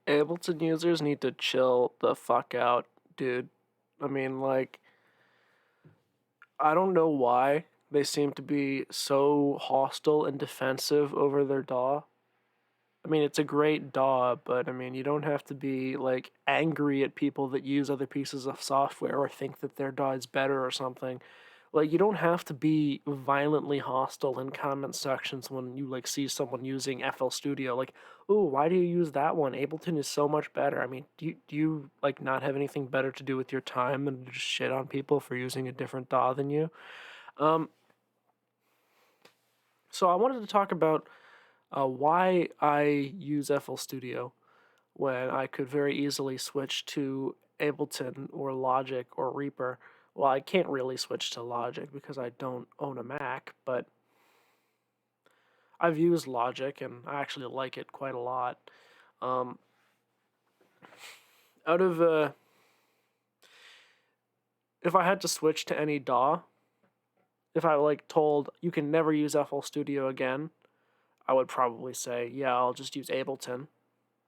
Ableton users need to chill the fuck out, dude. I mean, like, I don't know why they seem to be so hostile and defensive over their DAW. I mean, it's a great DAW, but I mean, you don't have to be like angry at people that use other pieces of software or think that their DAW is better or something. Like, you don't have to be violently hostile in comment sections when you like see someone using FL Studio. Like, oh, why do you use that one? Ableton is so much better. I mean, do you like not have anything better to do with your time than to just shit on people for using a different DAW than you? Um, so I wanted to talk about why I use FL Studio when I could very easily switch to Ableton or Logic or Reaper. Well, I can't really switch to Logic because I don't own a Mac, but I've used Logic and I actually like it quite a lot. Um, out of if I had to switch to any DAW, if I like told you can never use FL Studio again, I would probably say, yeah, I'll just use Ableton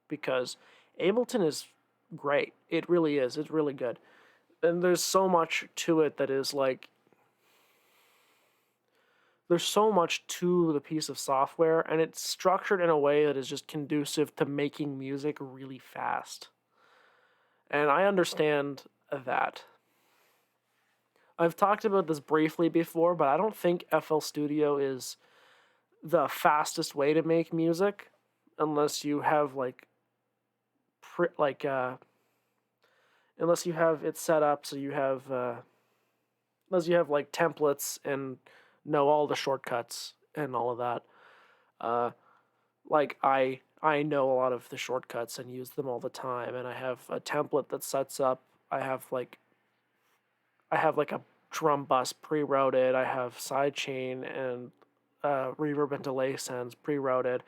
because Ableton is great. It really is. It's really good. And there's so much to it that is like there's so much to the piece of software and it's structured in a way that is just conducive to making music really fast. And I understand that. I've talked about this briefly before, but I don't think FL Studio is the fastest way to make music unless you have like pre- like unless you have it set up so you have unless you have like templates and know all the shortcuts and all of that. Uh, like I know a lot of the shortcuts and use them all the time, and I have a template that sets up. I have like I have like a drum bus pre-routed. I have sidechain and reverb and delay sends pre-routed,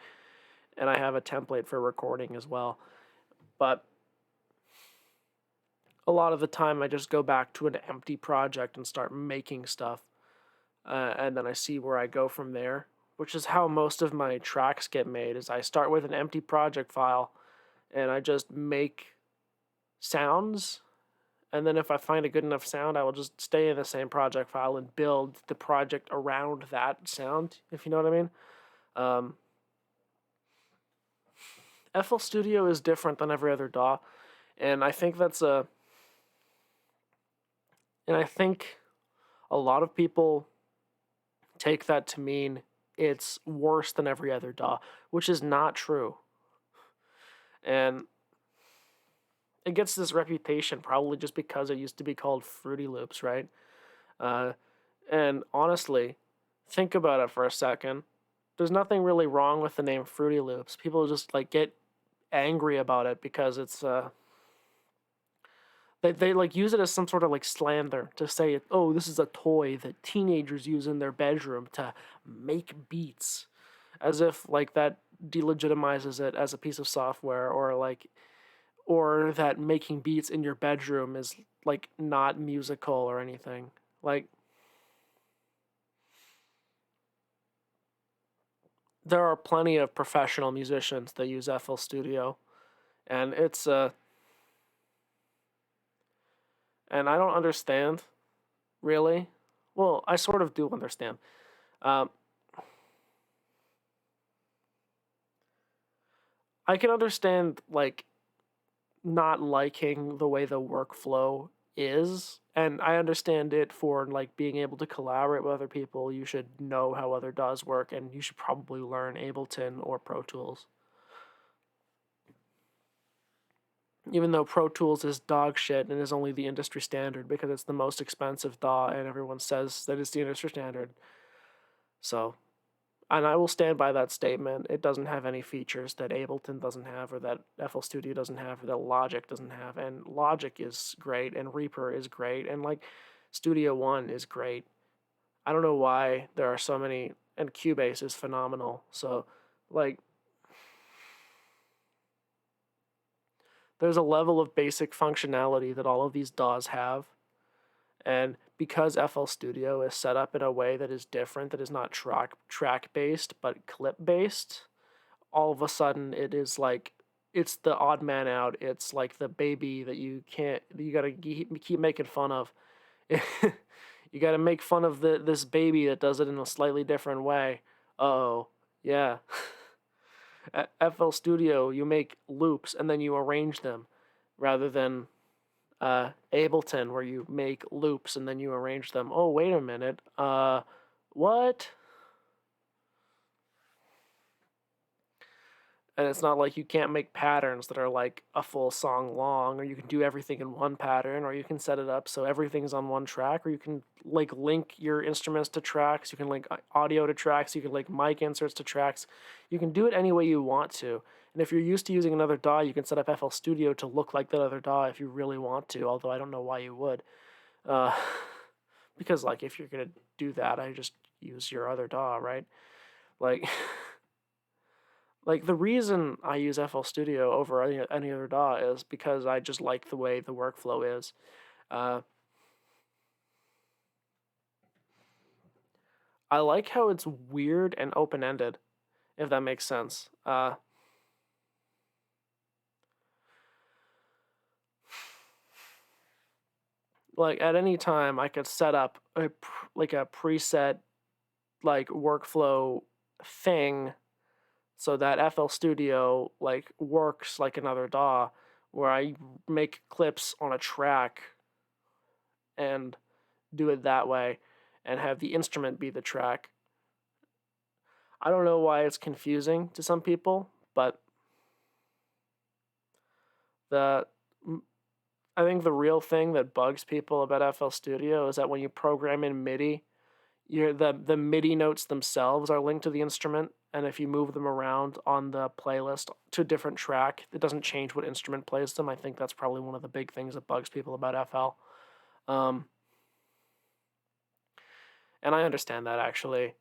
and I have a template for recording as well. But a lot of the time, I just go back to an empty project and start making stuff, and then I see where I go from there. Which is how most of my tracks get made. Is I start with an empty project file, and I just make sounds, and then if I find a good enough sound, I will just stay in the same project file and build the project around that sound. If you know what I mean. Um, FL Studio is different than every other DAW, and I think and I think a lot of people take that to mean it's worse than every other DAW, which is not true. And it gets this reputation probably just because it used to be called Fruity Loops, right? Uh, and honestly, think about it for a second. There's nothing really wrong with the name Fruity Loops. People just like get angry about it because it's they like use it as some sort of like slander to say, oh, this is a toy that teenagers use in their bedroom to make beats, as if like that delegitimizes it as a piece of software, or that making beats in your bedroom is like not musical or anything. Like, there are plenty of professional musicians that use FL Studio, and and I don't understand really. Well, I sort of do understand. Um, I can understand like not liking the way the workflow is, and I understand it for like being able to collaborate with other people. You should know how other DAWs work, and you should probably learn Ableton or Pro Tools. Even though Pro Tools is dog shit and is only the industry standard because it's the most expensive DAW and everyone says that it's the industry standard. So, and I will stand by that statement. It doesn't have any features that Ableton doesn't have, or that FL Studio doesn't have, or that Logic doesn't have. And Logic is great, and Reaper is great, and like Studio One is great. I don't know why there are so many, and Cubase is phenomenal. So, like, there's a level of basic functionality that all of these DAWs have, and because FL Studio is set up in a way that is different, that is not track based but clip based, all of a sudden it is like it's the odd man out. It's like the baby that you gotta keep making fun of. You gotta make fun of this baby that does it in a slightly different way. Oh, yeah. At FL Studio, you make loops and then you arrange them, rather than Ableton, where you make loops and then you arrange them. Oh, wait a minute. What? And it's not like you can't make patterns that are like a full song long, or you can do everything in one pattern, or you can set it up so everything's on one track, or you can like link your instruments to tracks, you can link audio to tracks, you can link mic inserts to tracks. You can do it any way you want to. And if you're used to using another DAW, you can set up FL Studio to look like that other DAW if you really want to, although I don't know why you would. Uh, because like if you're gonna do that, I just use your other DAW, right? Like Like the reason I use FL Studio over any other DAW is because I just like the way the workflow is. Uh, I like how it's weird and open-ended, if that makes sense. Like at any time, I could set up like a preset like workflow thing so that FL Studio like works like another DAW, where I make clips on a track and do it that way and have the instrument be the track. I don't know why it's confusing to some people, but the I think the real thing that bugs people about FL Studio is that when you program in MIDI, the MIDI notes themselves are linked to the instrument, and if you move them around on the playlist to a different track, it doesn't change what instrument plays them. I think that's probably one of the big things that bugs people about FL. And I understand that actually.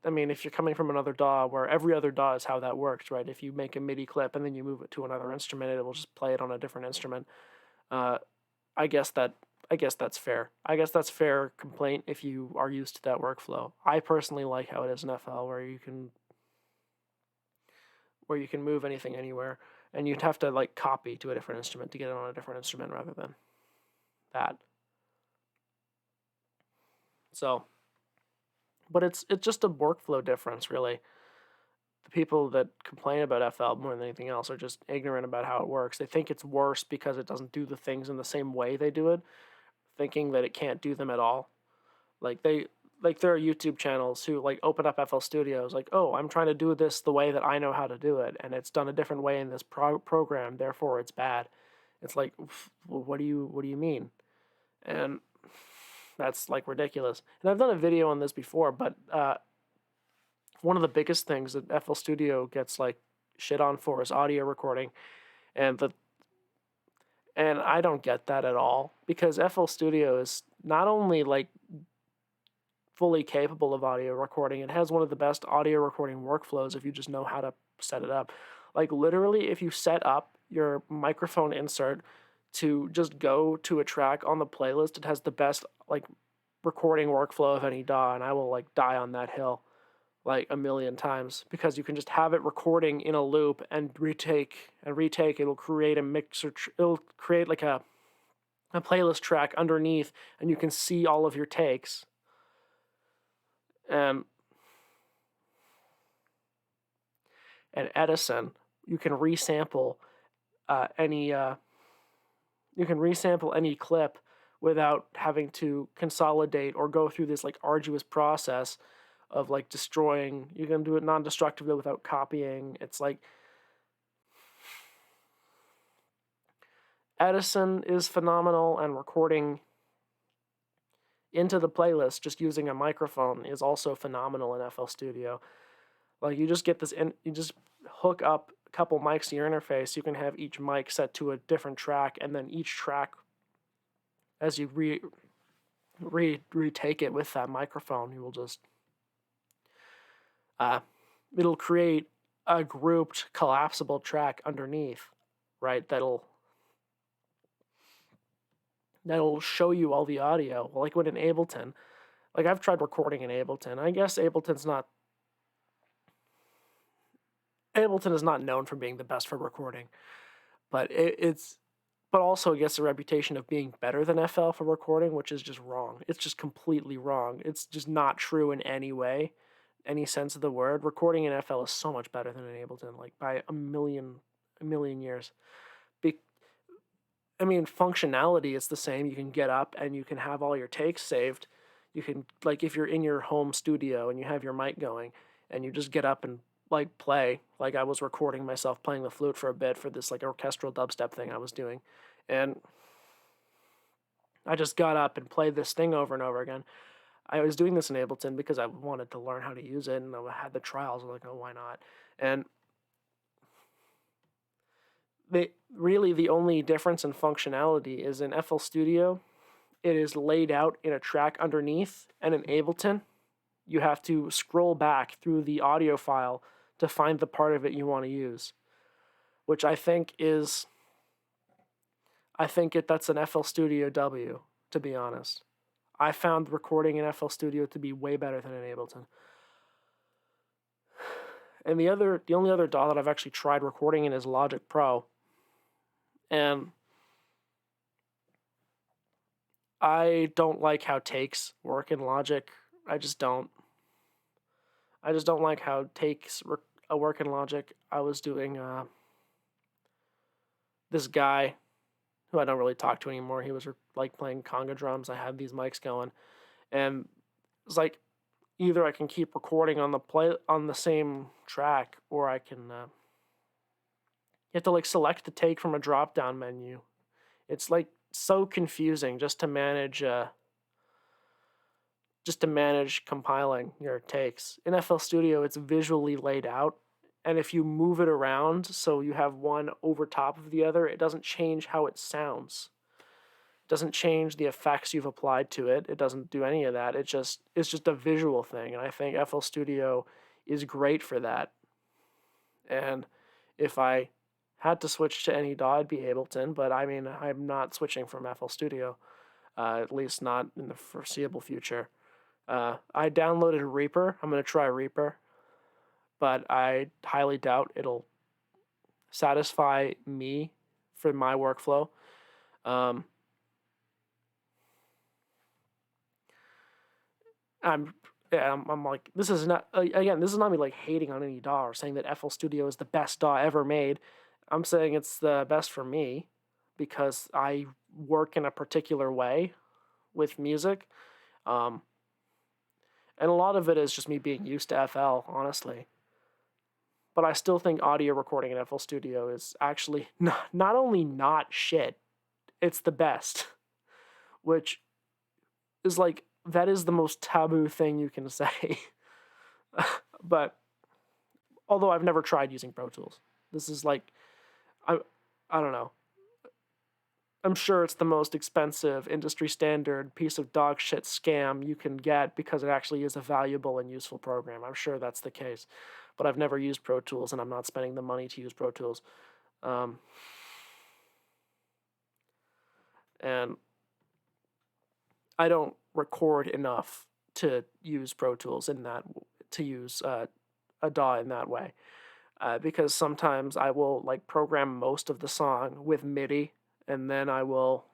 I mean, if you're coming from another DAW, where every other DAW is how that works, right? If you make a MIDI clip and then you move it to another instrument, it will just play it on a different instrument. Uh, I guess that I guess that's fair. I guess that's fair complaint if you are used to that workflow. I personally like how it is in FL, where you can move anything anywhere, and you'd have to like copy to a different instrument to get it on a different instrument rather than that. So, but it's just a workflow difference, really. The people that complain about FL more than anything else are just ignorant about how it works. They think it's worse because it doesn't do the things in the same way they do it, thinking that it can't do them at all. Like there are YouTube channels who like open up FL Studios like, "Oh, I'm trying to do this the way that I know how to do it, and it's done a different way in this program, therefore it's bad." It's like, well, what do you mean? And that's like ridiculous. And I've done a video on this before, but one of the biggest things that FL Studio gets like shit on for is audio recording, and I don't get that at all, because FL Studio is not only like fully capable of audio recording, it has one of the best audio recording workflows if you just know how to set it up. Like literally, if you set up your microphone insert to just go to a track on the playlist, it has the best like recording workflow of any DAW, and I will like die on that hill like a million times, because you can just have it recording in a loop and retake and retake. It'll create a mixer. It'll create like a playlist track underneath, and you can see all of your takes. And Edison, you can resample any clip without having to consolidate or go through this like arduous process of like destroying. You can do it non-destructively without copying. It's like Edison is phenomenal, and recording into the playlist just using a microphone is also phenomenal in FL Studio. Like you just get this in, you just hook up a couple mics to your interface. You can have each mic set to a different track, and then each track, as you retake it with that microphone, you will just it'll create a grouped collapsible track underneath, right? That'll show you all the audio. Like when in Ableton, like I've tried recording in Ableton. I guess Ableton's not Ableton is not known for being the best for recording, but but also it gets a reputation of being better than FL for recording, which is just wrong. It's just completely wrong. It's just not true in any way, any sense of the word. Recording in FL is so much better than in Ableton, like by a million years. Be- I mean, functionality is the same. You can get up and you can have all your takes saved. You can, like, if you're in your home studio and you have your mic going and you just get up and like play, like I was recording myself playing the flute for a bit for this like orchestral dubstep thing I was doing. And I just got up and played this thing over and over again. I was doing this in Ableton because I wanted to learn how to use it, and I had the trials. I was like, oh, why not? And really the only difference in functionality is in FL Studio, it is laid out in a track underneath, and in Ableton, you have to scroll back through the audio file to find the part of it you want to use, which that's an FL Studio W, to be honest. I found recording in FL Studio to be way better than in Ableton. And the only other DAW that I've actually tried recording in is Logic Pro. And I don't like how takes work in Logic. I just don't. I just don't like how takes work in Logic. I was doing this guy who I don't really talk to anymore. He was like playing conga drums. I had these mics going, and it's like either I can keep recording on the same track, or I can. You have to like select the take from a drop down menu. It's like so confusing just to manage compiling your takes. In FL Studio, it's visually laid out, and if you move it around so you have one over top of the other, it doesn't change how it sounds. It doesn't change the effects you've applied to it. It doesn't do any of that. It's just a visual thing, and I think FL Studio is great for that. And if I had to switch to any DAW, it'd be Ableton, but I mean, I'm not switching from FL Studio, at least not in the foreseeable future. I downloaded Reaper. I'm going to try Reaper, but I highly doubt it'll satisfy me for my workflow. Um, I'm like, this is not, again, this is not me like hating on any DAW or saying that FL Studio is the best DAW ever made. I'm saying it's the best for me because I work in a particular way with music. Um, and a lot of it is just me being used to FL, honestly. But I still think audio recording in FL Studio is actually not only not shit, it's the best. Which is like, that is the most taboo thing you can say. But although I've never tried using Pro Tools, this is like, I don't know. I'm sure it's the most expensive industry standard piece of dog shit scam you can get because it actually is a valuable and useful program. I'm sure that's the case, but I've never used Pro Tools and I'm not spending the money to use Pro Tools. And I don't record enough to use Pro Tools to use a DAW in that way. Because sometimes I will like program most of the song with MIDI, and then I will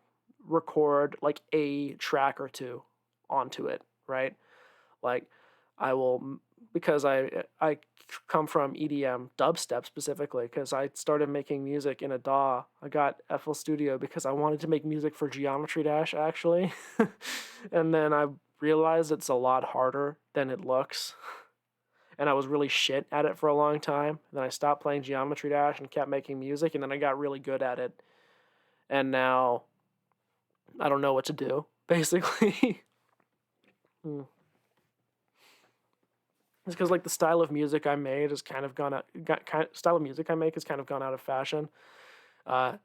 record like a track or two onto it, right? Like I will, because I come from EDM dubstep specifically, because I started making music in a DAW. I got FL Studio because I wanted to make music for Geometry Dash actually, and then I realized it's a lot harder than it looks. And I was really shit at it for a long time. Then I stopped playing Geometry Dash and kept making music, and then I got really good at it. And now I don't know what to do, basically. It's because like the style of music I made has kind of style of music I make has kind of gone out of fashion. And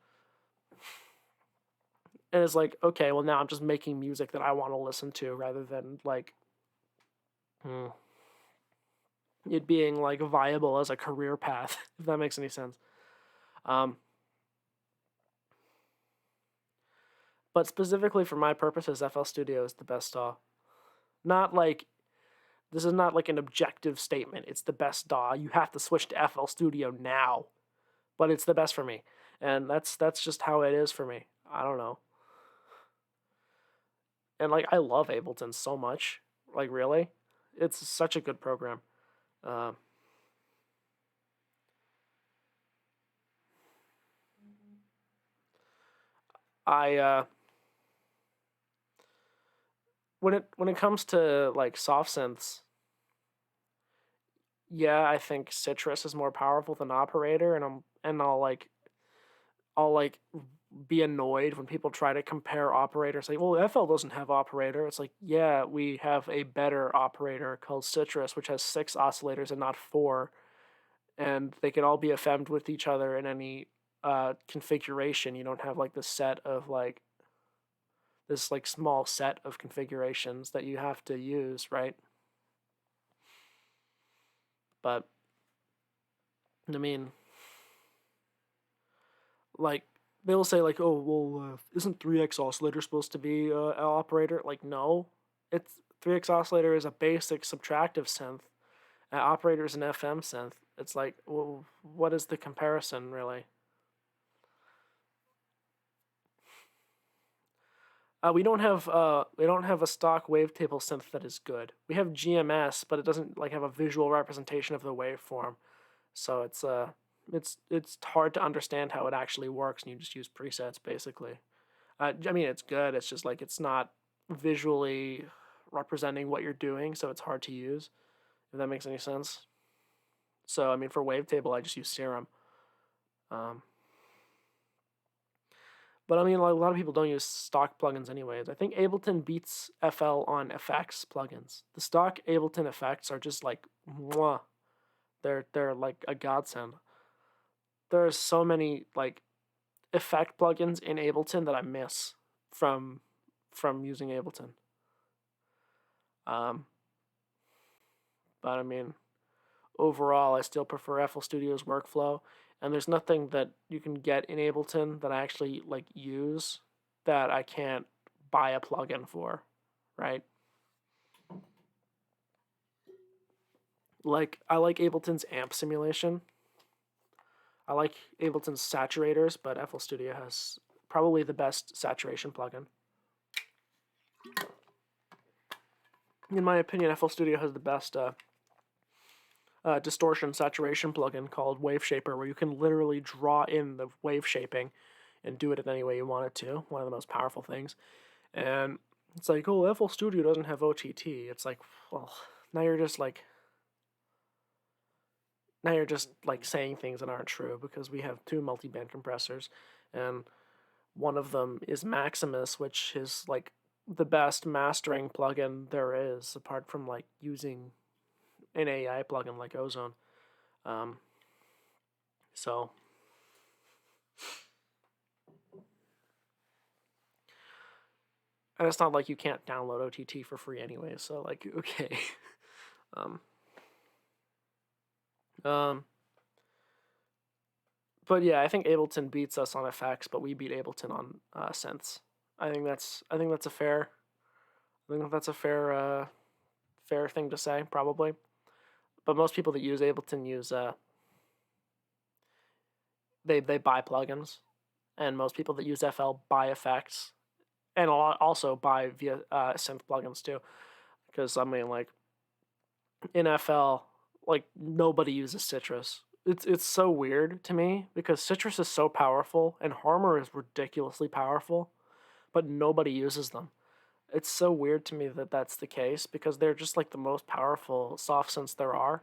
it's like, okay, well now I'm just making music that I want to listen to rather than like it being like viable as a career path, if that makes any sense. But specifically for my purposes, FL Studio is the best DAW. Not like This is not like an objective statement. It's the best DAW. You have to switch to FL Studio now, but it's the best for me, and that's just how it is for me. I don't know. And like I love Ableton so much. Like really, it's such a good program. Uh, I when it comes to like soft synths, yeah, I think Citrus is more powerful than Operator, and I'll like be annoyed when people try to compare operators. Like, well, FL doesn't have operator. It's like, yeah, we have a better operator called Citrus, which has 6 oscillators and not 4, and they can all be FM'd with each other in any configuration. You don't have like this like small set of configurations that you have to use, right? But I mean, like they'll say like, oh well, isn't 3x oscillator supposed to be an operator? Like no, it's 3x oscillator is a basic subtractive synth. Operator is an FM synth. It's like, well, what is the comparison really? We don't have a stock wavetable synth that is good. We have GMS, but it doesn't like have a visual representation of the waveform. So it's hard to understand how it actually works, and you just use presets basically. I mean, it's good. It's just like it's not visually representing what you're doing, so it's hard to use. If that makes any sense. So I mean, for wavetable, I just use Serum. Um, but I mean, like, a lot of people don't use stock plugins anyways. I think Ableton beats FL on effects plugins. The stock Ableton effects are just like, mwah. They're like a godsend. There are so many like effect plugins in Ableton that I miss from using Ableton. Um, but I mean, overall, I still prefer FL Studio's workflow, and there's nothing that you can get in Ableton that I actually like use that I can't buy a plugin for, right? Like I like Ableton's amp simulation. I like Ableton's saturators, but FL Studio has probably the best saturation plugin. In my opinion, FL Studio has the best distortion saturation plugin called Wave Shaper, where you can literally draw in the wave shaping and do it in any way you want it to. One of the most powerful things. And it's like, oh, FL Studio doesn't have OTT. It's like, well, now you're just like saying things that aren't true, because we have 2 multi-band compressors, and one of them is Maximus, which is like the best mastering plugin there is, apart from like using an AI plugin like Ozone. Um, so, and it's not like you can't download OTT for free anyway. So like, okay. um, um, but yeah, I think Ableton beats us on effects, but we beat Ableton on synths. I think that's a fair. I think that's a fair thing to say, probably. But most people that use Ableton use they buy plugins, and most people that use FL buy effects, and a lot also buy via synth plugins too. Because I mean, like in FL, like nobody uses Citrus. It's so weird to me because Citrus is so powerful and Harmor is ridiculously powerful, but nobody uses them. It's so weird to me that that's the case, because they're just like the most powerful soft synths there are.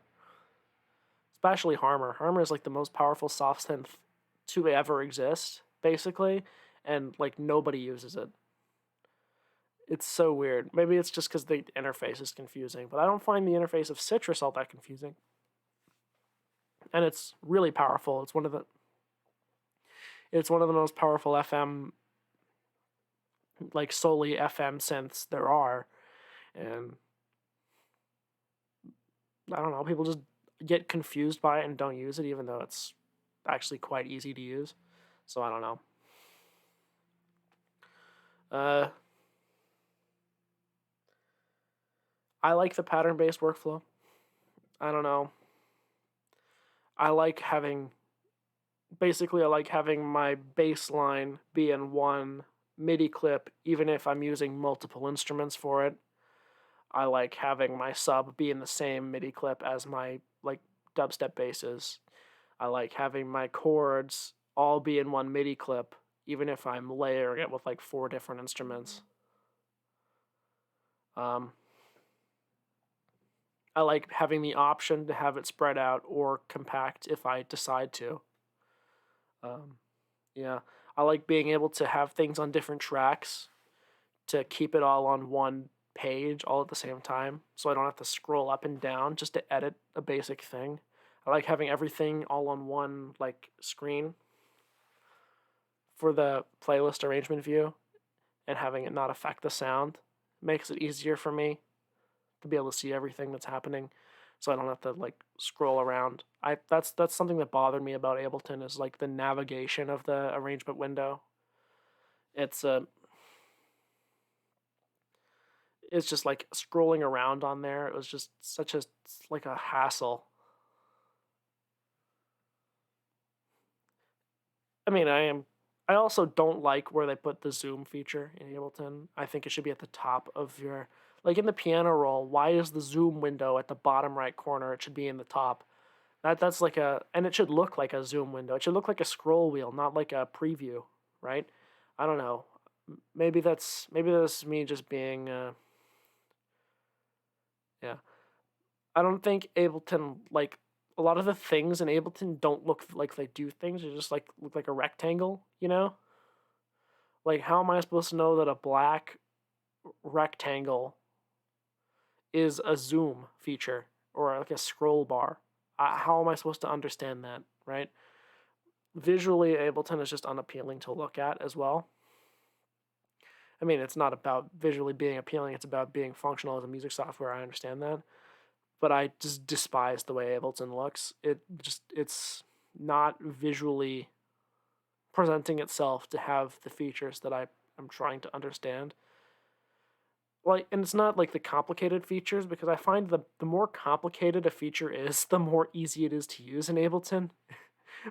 Especially Harmor. Harmor is like the most powerful soft synth to ever exist, basically, and like nobody uses it. It's so weird. Maybe it's just because the interface is confusing, but I don't find the interface of Citrus all that confusing. And it's really powerful. It's one of the most powerful FM, like solely FM synths there are, and I don't know, people just get confused by it and don't use it, even though it's actually quite easy to use. So I don't know. Uh, I like the pattern-based workflow. I don't know. I like having Basically I like having my bass line be in one MIDI clip even if I'm using multiple instruments for it. I like having my sub be in the same MIDI clip as my like dubstep basses. I like having my chords all be in one MIDI clip even if I'm layering it with like four different instruments. Um, I like having the option to have it spread out or compact if I decide to. Um, yeah, I like being able to have things on different tracks to keep it all on one page all at the same time so I don't have to scroll up and down just to edit a basic thing. I like having everything all on one like screen for the playlist arrangement view and having it not affect the sound. Makes it easier for me to be able to see everything that's happening so I don't have to like scroll around. That's something that bothered me about Ableton is like the navigation of the arrangement window. It's it's just like scrolling around on there. It was just such a like a hassle. I mean, I also don't like where they put the zoom feature in Ableton. I think it should be at the top of your like in the piano roll. Why is the zoom window at the bottom right corner? It should be in the top. That's like a and it should look like a zoom window. It should look like a scroll wheel, not like a preview, right? I don't know. Maybe that's me just being yeah. I don't think Ableton like a lot of the things in Ableton don't look like they do things. They just like look like a rectangle, you know? Like how am I supposed to know that a black rectangle is a zoom feature or like a scroll bar? How am I supposed to understand that, right? Visually, Ableton is just unappealing to look at as well. I mean, it's not about visually being appealing, it's about being functional as a music software. I understand that. But I just despise the way Ableton looks. It's not visually presenting itself to have the features that I am trying to understand. Like, and it's not like the complicated features because I find the more complicated a feature is, the more easy it is to use in Ableton.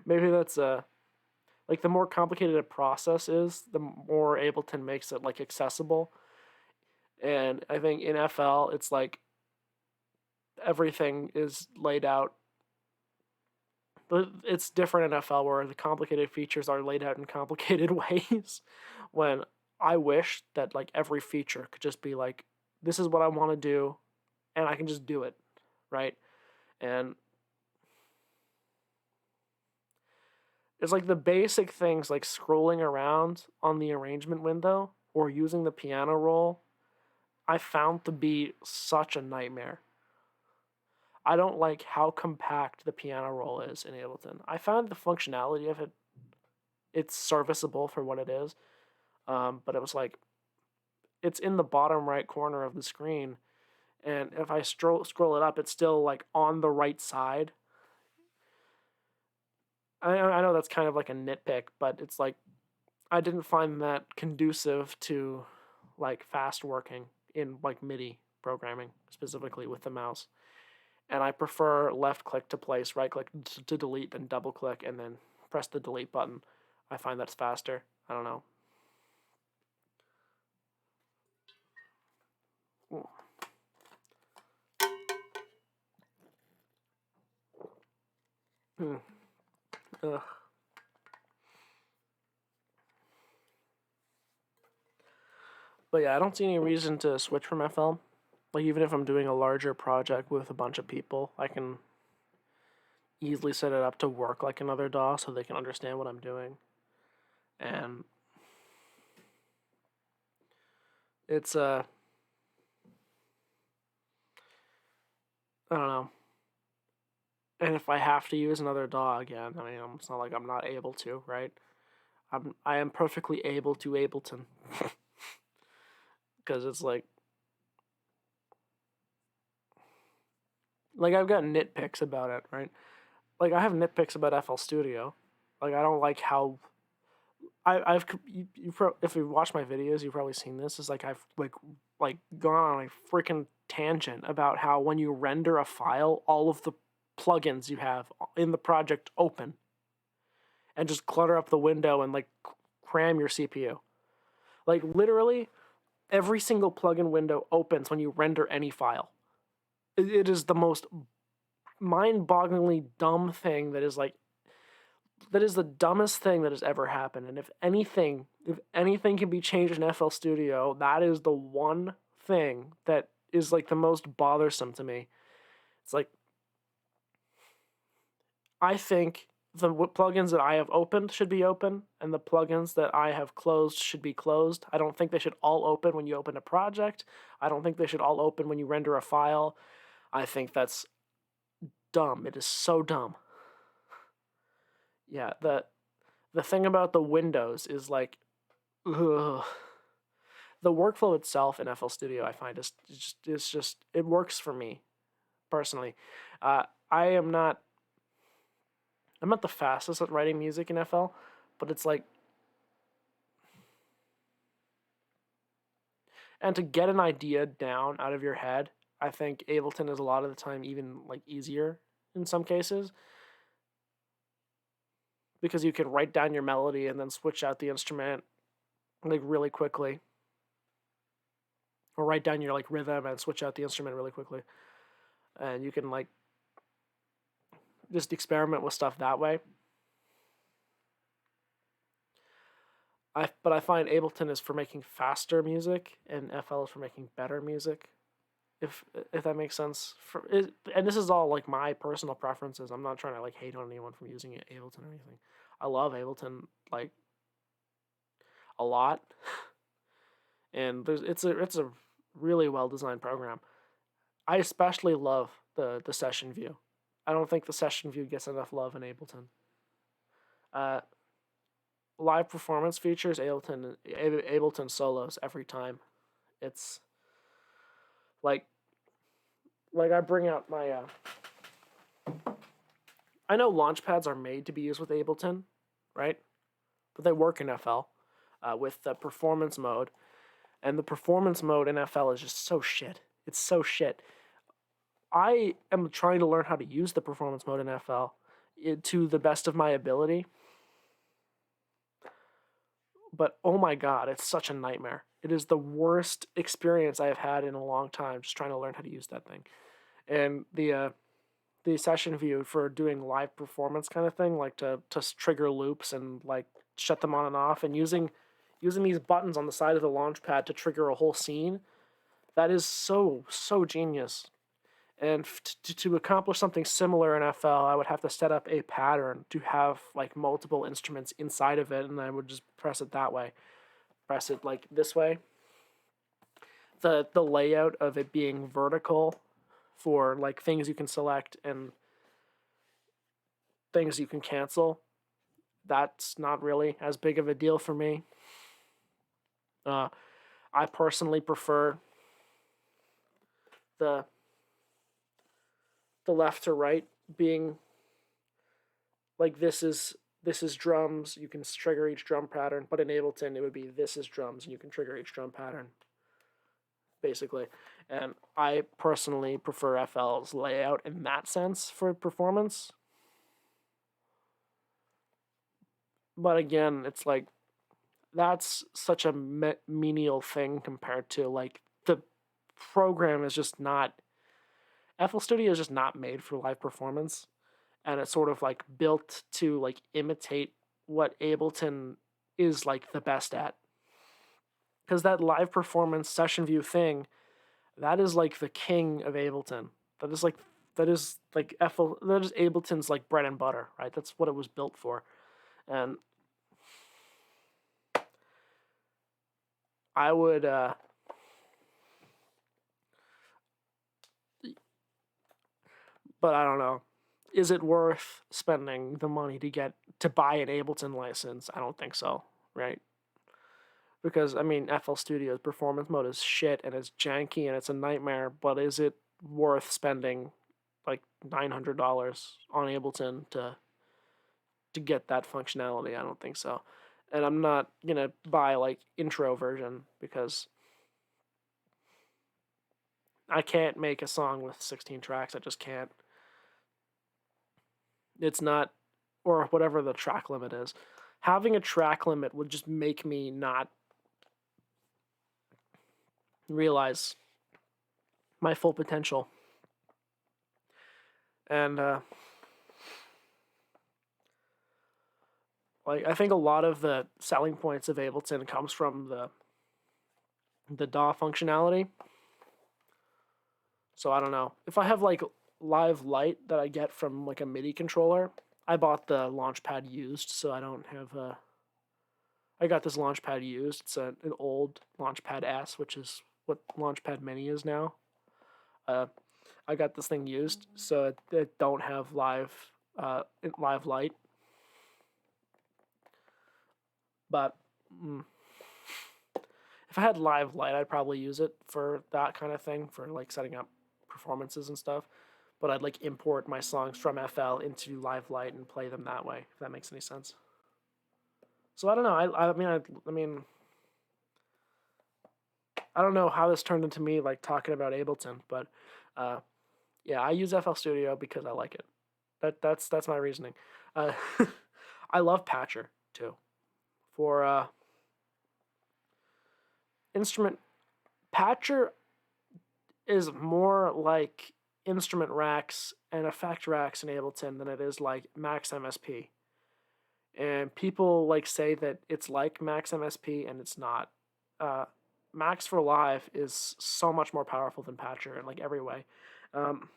Maybe that's like the more complicated a process is, the more Ableton makes it like accessible. And I think in FL, it's like everything is laid out. But it's different in FL where the complicated features are laid out in complicated ways. When I wish that like every feature could just be like, this is what I want to do, and I can just do it, right? And it's like the basic things like scrolling around on the arrangement window or using the piano roll, I found to be such a nightmare. I don't like how compact the piano roll is in Ableton. I found the functionality of it, it's serviceable for what it is, but it was like, it's in the bottom right corner of the screen, and if I scroll it up, it's still like on the right side. I know that's kind of like a nitpick, but it's like I didn't find that conducive to like fast working in like MIDI programming specifically with the mouse. And I prefer left click to place, right click to delete, then double click and then press the delete button. I find that's faster. I don't know. Hmm. Ugh. But yeah, I don't see any reason to switch from FL. Like even if I'm doing a larger project with a bunch of people, I can easily set it up to work like another DAW so they can understand what I'm doing. And it's I don't know. And if I have to use another DAW again, I mean, it's not like I'm not able to, right? I am perfectly able to Ableton because it's like I've got nitpicks about it, right? Like I have nitpicks about FL Studio. Like I don't like how if you watch my videos, you've probably seen this. Is like I've like gone on a freaking tangent about how when you render a file, all of the plugins you have in the project open and just clutter up the window and like cram your CPU. Like literally every single plugin window opens when you render any file. It is the most mind-bogglingly dumb thing that is the dumbest thing that has ever happened. And if anything can be changed in FL Studio, that is the one thing that is like the most bothersome to me. It's like I think the plugins that I have opened should be open, and the plugins that I have closed should be closed. I don't think they should all open when you open a project. I don't think they should all open when you render a file. I think that's dumb. It is so dumb. Yeah, the thing about the windows is like, ugh. The workflow itself in FL Studio I find is just it works for me personally. I am not I'm not the fastest at writing music in FL, but it's like, and to get an idea down out of your head, I think Ableton is a lot of the time even like easier in some cases because you can write down your melody and then switch out the instrument like really quickly, or write down your like rhythm and switch out the instrument really quickly, and you can like just experiment with stuff that way. But I find Ableton is for making faster music and FL is for making better music. If that makes sense. And this is all like my personal preferences. I'm not trying to like hate on anyone from using Ableton or anything. I love Ableton like a lot, and it's a really well designed program. I especially love the session view. I don't think the session view gets enough love in Ableton. Uh, Live performance features Ableton solos every time. It's like I bring out my I know launch pads are made to be used with Ableton, right? But they work in FL with the performance mode, and the performance mode in FL is just so shit. It's so shit. I am trying to learn how to use the performance mode in FL to the best of my ability, but oh my god, it's such a nightmare. It is the worst experience I have had in a long time just trying to learn how to use that thing. And the session view for doing live performance kind of thing, like to trigger loops and like shut them on and off, and using these buttons on the side of the launch pad to trigger a whole scene, that is so genius. And to accomplish something similar in FL, I would have to set up a pattern to have like multiple instruments inside of it, and I would just press it that way. Press it like this way. The layout of it being vertical for like things you can select and things you can cancel, that's not really as big of a deal for me. I personally prefer the left to right being like this is drums. You can trigger each drum pattern, but in Ableton it would be this is drums, and you can trigger each drum pattern, basically. And I personally prefer FL's layout in that sense for performance. But again, it's like that's such a menial thing compared to like the program is just not. FL Studio is just not made for live performance, and it's sort of like built to like imitate what Ableton is like the best at. Because that live performance session view thing, that is like the king of Ableton. That is like that is Ableton's like bread and butter, right? That's what it was built for. And I would but I don't know. Is it worth spending the money to buy an Ableton license? I don't think so, right? Because I mean, FL Studio's performance mode is shit and it's janky and it's a nightmare. But is it worth spending like $900 on Ableton to get that functionality? I don't think so. And I'm not gonna buy like intro version because I can't make a song with 16 tracks. I just can't. It's not, or whatever the track limit is. Having a track limit would just make me not realize my full potential. And like I think a lot of the selling points of Ableton comes from the DAW functionality. So I don't know. If I have like live light that I get from like a MIDI controller, I bought the Launchpad used, so I don't have a. I got this Launchpad used. It's an old Launchpad S, which is what Launchpad Mini is now. Uh, I got this thing used, so it don't have live light. But if I had live light, I'd probably use it for that kind of thing, for like setting up performances and stuff. But I'd like import my songs from FL into live light and play them that way, if that makes any sense. So I don't know. I mean, I don't know how this turned into me like talking about Ableton, but yeah, I use FL Studio because I like it. That's my reasoning. Uh, I love Patcher too. For instrument, Patcher is more like instrument racks and effect racks in Ableton than it is like Max MSP. And people like say that it's like Max MSP, and it's not. Uh, Max for Live is so much more powerful than Patcher in like every way. Um,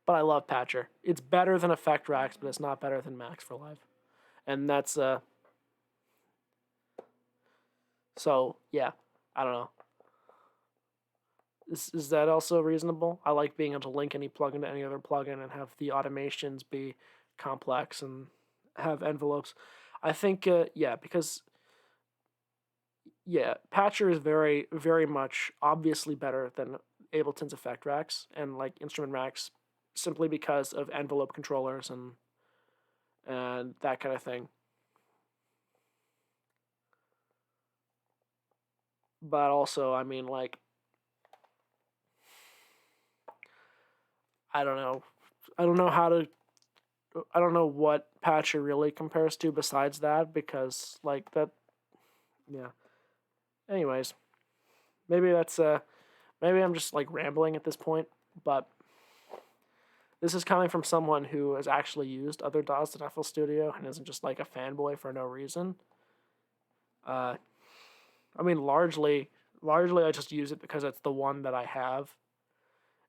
but I love Patcher. It's better than Effect Racks, but it's not better than Max for Live. And that's so yeah, I don't know. Is that also reasonable? I like being able to link any plugin to any other plugin and have the automations be complex and have envelopes. I think yeah, because yeah, Patcher is very very much obviously better than Ableton's effect racks and like instrument racks simply because of envelope controllers and that kind of thing. But also, I mean, like, I don't know. I don't know how to. I don't know what Patcher really compares to besides that because, like, that. Yeah. Anyways, maybe that's maybe I'm just like rambling at this point, but this is coming from someone who has actually used other DAWs than FL Studio and isn't just like a fanboy for no reason. Uh, I mean, largely I just use it because it's the one that I have,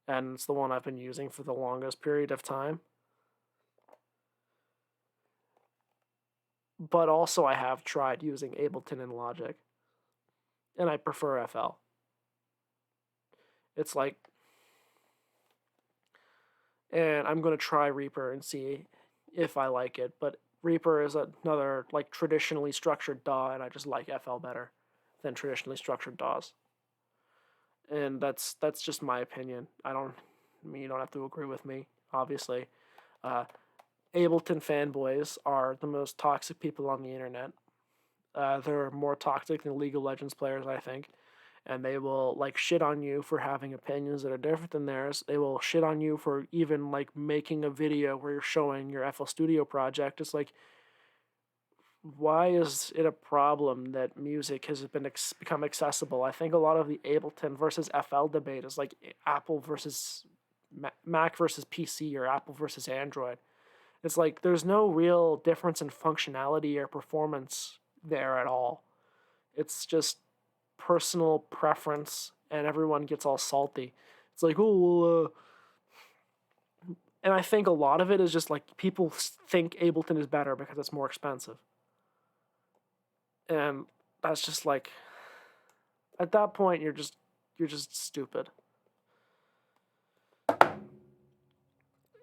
and it's the one I've been using for the longest period of time. But also, I have tried using Ableton and Logic, and I prefer FL. It's like, and I'm gonna try Reaper and see if I like it. But Reaper is another like traditionally structured DAW, and I just like FL better than traditionally structured DAWs. And that's just my opinion. I mean, you don't have to agree with me, obviously. Uh, Ableton fanboys are the most toxic people on the internet. They're more toxic than League of Legends players, I think. And they will like shit on you for having opinions that are different than theirs. They will shit on you for even like making a video where you're showing your FL Studio project. It's like, why is it a problem that music has become accessible? I think a lot of the Ableton versus FL debate is like Apple versus Mac versus PC or Apple versus Android. It's like there's no real difference in functionality or performance there at all. It's just personal preference, and everyone gets all salty. It's like, oh, well, and I think a lot of it is just like people think Ableton is better because it's more expensive. And that's just like, at that point, you're just stupid.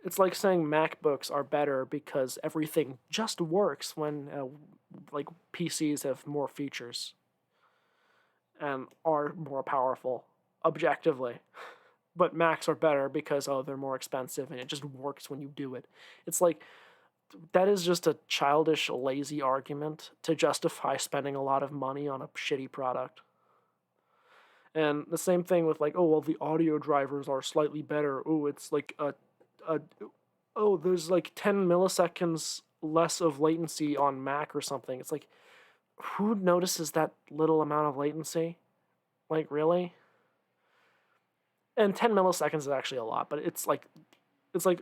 It's like saying MacBooks are better because everything just works when like PCs have more features and are more powerful objectively. But Macs are better because they're more expensive and it just works when you do it. It's like that is just a childish, lazy argument to justify spending a lot of money on a shitty product. And the same thing with like, oh well, the audio drivers are slightly better. Oh, it's like a oh, there's like 10 milliseconds less of latency on Mac or something. It's like, who notices that little amount of latency? Like, really? And 10 milliseconds is actually a lot, but it's like,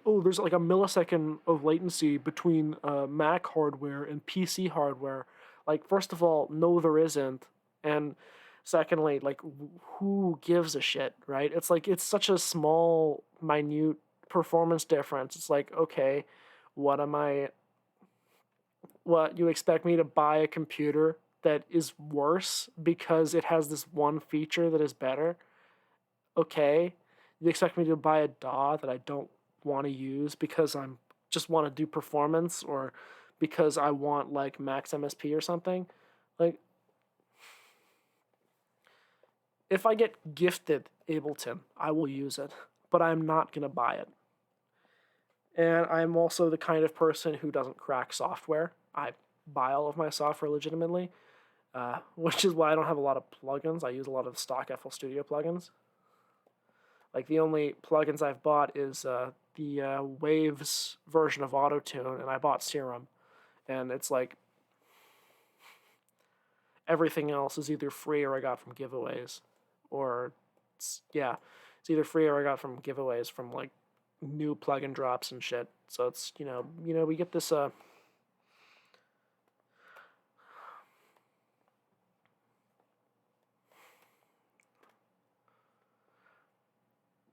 oh, there's like a millisecond of latency between Mac hardware and PC hardware. Like, first of all, no, there isn't, and secondly, like, who gives a shit, right? It's like it's such a small, minute performance difference. It's like, okay, what am I? What, you expect me to buy a computer that is worse because it has this one feature that is better? Okay. You expect me to buy a DAW that I don't want to use because I'm just want to do performance, or because I want like max MSP or something? Like, if I get gifted Ableton, I will use it, but I'm not going to buy it. And I'm also the kind of person who doesn't crack software. I buy all of my software legitimately, which is why I don't have a lot of plugins. I use a lot of stock FL Studio plugins. Like, the only plugins I've bought is the Waves version of Autotune, and I bought Serum. And it's like everything else is either free or I got from giveaways. Or, yeah, it's either free or I got from giveaways from like new plugin drops and shit. So it's, we get this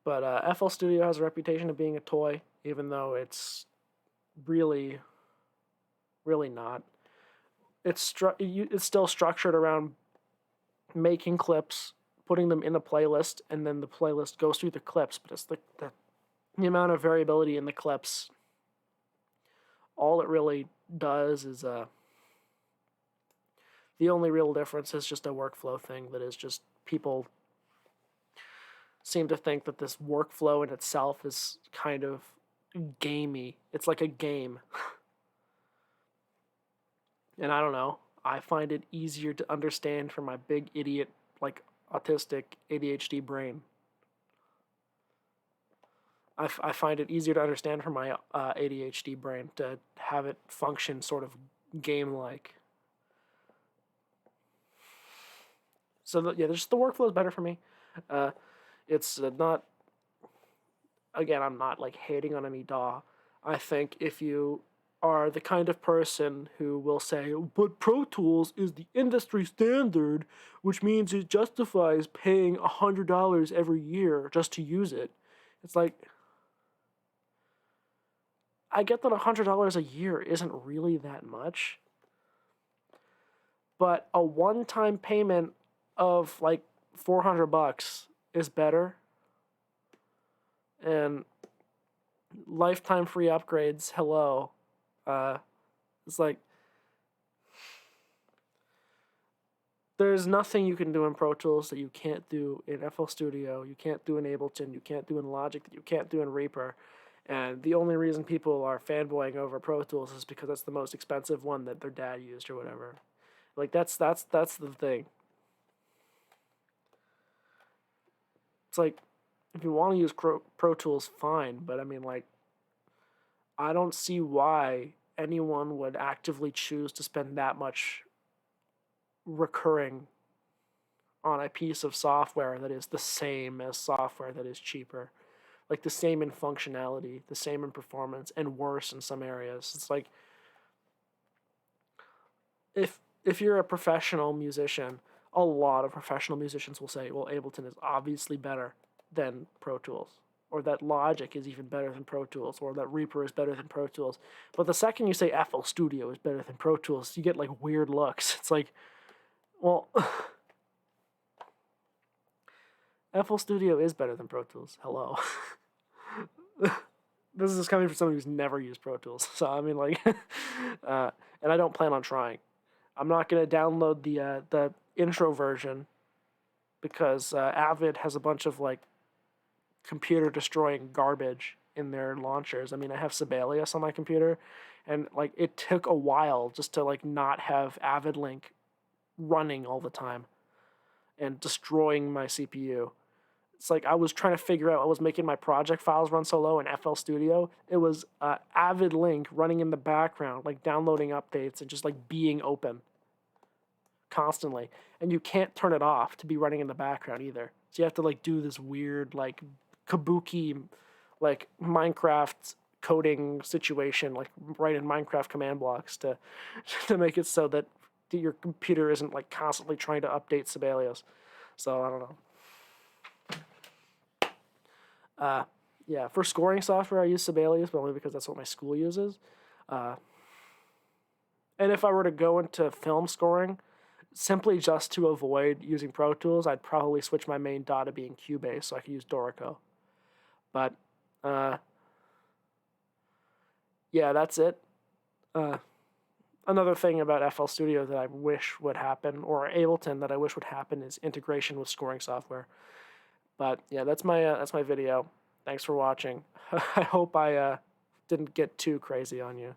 but FL Studio has a reputation of being a toy, even though it's really, really not. It's still structured around making clips, putting them in a playlist, and then the playlist goes through the clips. But it's the amount of variability in the clips. All it really does is the only real difference is just a workflow thing that is just people seem to think that this workflow in itself is kind of gamey. It's like a game. And I don't know. I find it easier to understand for my big idiot, like autistic ADHD brain. I find it easier to understand for my ADHD brain to have it function sort of game-like. So yeah, just the workflow is better for me. It's not. Again, I'm not like hating on any DAW. I think if you are the kind of person who will say, but Pro Tools is the industry standard, which means it justifies paying $100 every year just to use it. It's like, I get that $100 a year isn't really that much, but a one-time payment of like $400 is better, and lifetime free upgrades. Hello, it's like there's nothing you can do in Pro Tools that you can't do in FL Studio. You can't do in Ableton. You can't do in Logic. That you can't do in Reaper. And the only reason people are fanboying over Pro Tools is because it's the most expensive one that their dad used or whatever. Like, that's the thing. It's like, if you want to use Pro Tools, fine, but I mean, like, I don't see why anyone would actively choose to spend that much recurring on a piece of software that is the same as software that is cheaper. Like, the same in functionality, the same in performance, and worse in some areas. It's like, if you're a professional musician, a lot of professional musicians will say, well, Ableton is obviously better than Pro Tools, or that Logic is even better than Pro Tools, or that Reaper is better than Pro Tools. But the second you say FL Studio is better than Pro Tools, you get like weird looks. It's like, well, FL Studio is better than Pro Tools. Hello. This is coming from somebody who's never used Pro Tools. So, I mean, like, and I don't plan on trying. I'm not going to download the intro version because Avid has a bunch of, like, computer-destroying garbage in their launchers. I mean, I have Sibelius on my computer, and like it took a while just to like not have AvidLink running all the time and destroying my CPU. It's like I was trying to figure out, I was making my project files run so low in FL Studio. It was Avid Link running in the background, like downloading updates and just like being open constantly. And you can't turn it off to be running in the background either. So you have to like do this weird like kabuki like Minecraft coding situation, like write in Minecraft command blocks to to make it so that your computer isn't like constantly trying to update Sibelius. So I don't know. Yeah, for scoring software, I use Sibelius, but only because that's what my school uses. Uh, and if I were to go into film scoring, simply just to avoid using Pro Tools, I'd probably switch my main DAW to being Cubase so I could use Dorico. But, uh, yeah, that's it. Uh, Another thing about FL Studio that I wish would happen, or Ableton that I wish would happen, is integration with scoring software. But yeah, that's my video. Thanks for watching. I hope I didn't get too crazy on you.